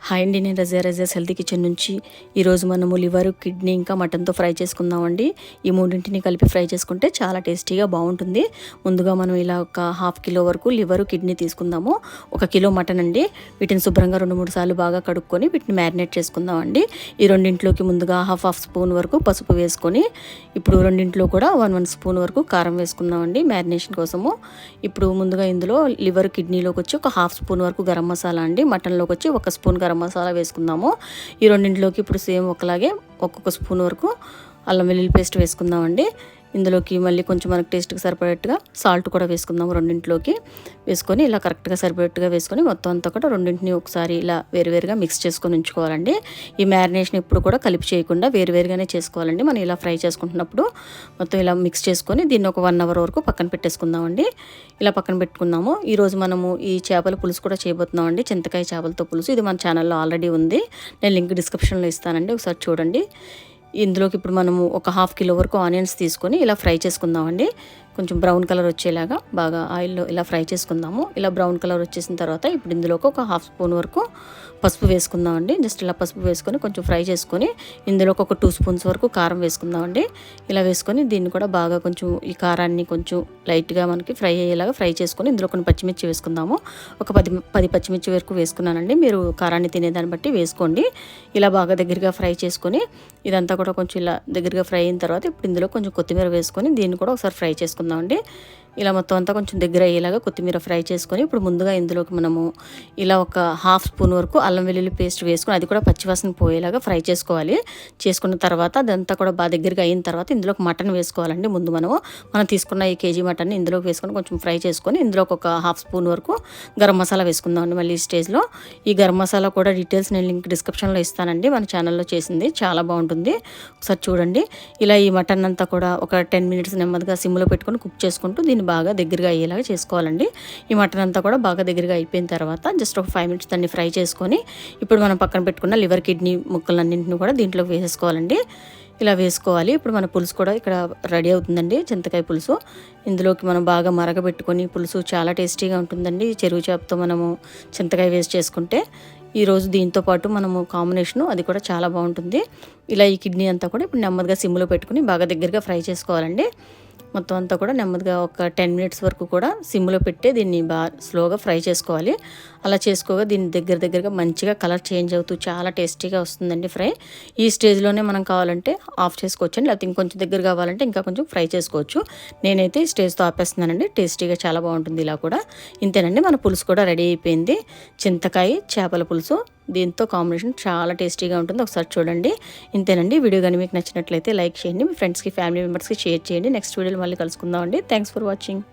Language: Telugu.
హాయ్ అండి, నేను రజియాస్ హెల్తీ కిచెన్ నుంచి ఈరోజు మనము లివర్, కిడ్నీ ఇంకా మటన్తో ఫ్రై చేసుకుందామండి. ఈ మూడింటిని కలిపి ఫ్రై చేసుకుంటే చాలా టేస్టీగా బాగుంటుంది. ముందుగా మనం ఇలా ఒక ½ కిలో వరకు లివర్, కిడ్నీ తీసుకుందాము. 1 కిలో మటన్ అండి. వీటిని శుభ్రంగా 2-3 సార్లు బాగా కడుక్కొని వీటిని మ్యారినేట్ చేసుకుందామండి. ఈ రెండింటిలోకి ముందుగా హాఫ్ స్పూన్ వరకు పసుపు వేసుకొని, ఇప్పుడు రెండింటిలో కూడా 1 స్పూన్ వరకు కారం వేసుకుందామండి మ్యారినేషన్ కోసము. ఇప్పుడు ముందుగా ఇందులో లివర్, కిడ్నీలోకి వచ్చి ఒక ½ స్పూన్ వరకు గరం మసాలా అండి, మటన్లోకి వచ్చి 1 స్పూన్ గరం మసాలా వేసుకుందాము. ఈ రెండింటిలోకి ఇప్పుడు సేమ్ ఒకలాగే ఒక్కొక్క స్పూన్ వరకు అల్లం వెల్లుల్లి పేస్ట్ వేసుకుందామండి. ఇందులోకి మళ్ళీ కొంచెం మనకు టేస్ట్కి సరిపడేట్టుగా సాల్ట్ కూడా వేసుకుందాము. రెండింటిలోకి వేసుకొని ఇలా కరెక్ట్గా సరిపడేట్టుగా వేసుకొని మొత్తం అంతా కూడా రెండింటిని ఒకసారి ఇలా వేరువేరుగా మిక్స్ చేసుకొని ఉంచుకోవాలండి. ఈ మ్యారినేషన్ ఎప్పుడు కూడా కలిపి చేయకుండా వేరువేరుగానే చేసుకోవాలండి. మనం ఇలా ఫ్రై చేసుకుంటున్నప్పుడు మొత్తం ఇలా మిక్స్ చేసుకొని దీన్ని ఒక 1 అవర్ వరకు పక్కన పెట్టేసుకుందామండి. ఇలా పక్కన పెట్టుకుందాము. ఈరోజు మనము ఈ చేపల పులుసు కూడా చేయబోతున్నామండి, చింతకాయ చేపలతో పులుసు. ఇది మన ఛానల్లో ఆల్రెడీ ఉంది, నేను లింక్ డిస్క్రిప్షన్లో ఇస్తానండి, ఒకసారి చూడండి. ఇందులోకి ఇప్పుడు మనము ఒక ½ కిలో వరకు ఆనియన్స్ తీసుకొని ఇలా ఫ్రై చేసుకుందామండి. కొంచెం బ్రౌన్ కలర్ వచ్చేలాగా బాగా ఆయిల్లో ఇలా ఫ్రై చేసుకుందాము. ఇలా బ్రౌన్ కలర్ వచ్చేసిన తర్వాత ఇప్పుడు ఇందులోకి ఒక ½ స్పూన్ వరకు పసుపు వేసుకుందామండి. జస్ట్ ఇలా పసుపు వేసుకొని కొంచెం ఫ్రై చేసుకొని ఇందులోకి ఒక 2 స్పూన్స్ వరకు కారం వేసుకుందామండి. ఇలా వేసుకొని దీన్ని కూడా బాగా కొంచెం ఈ కారాన్ని కొంచెం లైట్గా మనకి ఫ్రై అయ్యేలాగా ఫ్రై చేసుకొని ఇందులో కొన్ని పచ్చిమిర్చి వేసుకుందాము. ఒక 10 పచ్చిమిర్చి వరకు వేసుకున్నానండి. మీరు కారాన్ని తినేదాన్ని బట్టి వేసుకోండి. ఇలా బాగా దగ్గరగా ఫ్రై చేసుకొని ఇదంతా కూడా కొంచెం ఇలా దగ్గరగా ఫ్రై అయిన తర్వాత ఇప్పుడు ఇందులో కొంచెం కొత్తిమీర వేసుకొని దీన్ని కూడా ఒకసారి ఫ్రై చేసుకుందామండి. ఇలా మొత్తం అంతా కొంచెం దగ్గర అయ్యేలాగా కొత్తిమీర ఫ్రై చేసుకొని ఇప్పుడు ముందుగా ఇందులోకి మనము ఇలా ఒక ½ స్పూన్ వరకు అల్లం వెల్లుల్లి పేస్ట్ వేసుకొని అది కూడా పచ్చివాసన పోయేలాగా ఫ్రై చేసుకోవాలి. చేసుకున్న తర్వాత అదంతా కూడా బాగా దగ్గరగా అయిన తర్వాత ఇందులోకి మటన్ వేసుకోవాలండి. ముందు మనం తీసుకున్న ఈ కేజీ మటన్ని ఇందులోకి వేసుకొని కొంచెం ఫ్రై చేసుకొని ఇందులోకి ఒక ½ స్పూన్ వరకు గరం మసాలా వేసుకుందామండి. మళ్ళీ ఈ స్టేజ్లో ఈ గరం మసాలా కూడా డీటెయిల్స్ నేను లింక్ డిస్క్రిప్షన్లో ఇస్తానండి, మన ఛానల్లో చేసింది, చాలా బాగుంటుంది, ఒకసారి చూడండి. ఇలా ఈ మటన్ అంతా కూడా ఒక 10 మినిట్స్ నెమ్మదిగా సిమ్లో పెట్టుకొని కుక్ చేసుకుంటూ దీన్ని బాగా దగ్గరగా అయ్యేలాగా చేసుకోవాలండి. ఈ మటన్ అంతా కూడా బాగా దగ్గరగా అయిపోయిన తర్వాత జస్ట్ ఒక 5 మినిట్స్ దాన్ని ఫ్రై చేసుకొని ఇప్పుడు మనం పక్కన పెట్టుకున్న లివర్, కిడ్నీ ముక్కలన్నింటినీ కూడా దీంట్లో వేసేసుకోవాలండి. ఇలా వేసుకోవాలి. ఇప్పుడు మన పులుసు కూడా ఇక్కడ రెడీ అవుతుందండి, చింతకాయ పులుసు. ఇందులోకి మనం బాగా మరగబెట్టుకొని పులుసు చాలా టేస్టీగా ఉంటుందండి. చెరువు చేపతో మనము చింతకాయ వేసి చేసుకుంటే ఈరోజు దీంతో పాటు మనము కాంబినేషను అది కూడా చాలా బాగుంటుంది. ఇలా ఈ కిడ్నీ అంతా కూడా ఇప్పుడు నెమ్మదిగా సిమ్లో పెట్టుకుని బాగా దగ్గరగా ఫ్రై చేసుకోవాలండి. మొత్తం అంతా కూడా నెమ్మదిగా ఒక 10 మినిట్స్ వరకు కూడా సిమ్లో పెట్టి దీన్ని బాగా స్లోగా ఫ్రై చేసుకోవాలి. అలా చేసుకోగా దీన్ని దగ్గరగా మంచిగా కలర్ చేంజ్ అవుతూ చాలా టేస్టీగా వస్తుందండి ఫ్రై. ఈ స్టేజ్లోనే మనం కావాలంటే ఆఫ్ చేసుకోవచ్చండి, లేకపోతే ఇంకొంచెం దగ్గర కావాలంటే ఇంకా కొంచెం ఫ్రై చేసుకోవచ్చు. నేనైతే ఈ స్టేజ్తో ఆపేస్తున్నానండి. టేస్టీగా చాలా బాగుంటుంది ఇలా కూడా. ఇంతేనండి, మన పులుసు కూడా రెడీ అయిపోయింది. చింతకాయ చేపల పులుసు దీంతో కాంబినేషన్ చాలా టేస్టీగా ఉంటుంది, ఒకసారి చూడండి. ఇంతేనండి. వీడియో కానీ మీకు నచ్చినట్లయితే లైక్ చేయండి, మీ ఫ్రెండ్స్కి, ఫ్యామిలీ మెంబర్స్కి షేర్ చేయండి. నెక్స్ట్ వీడియోలో మళ్ళీ కలుసుకుందామండి. Thanks for watching.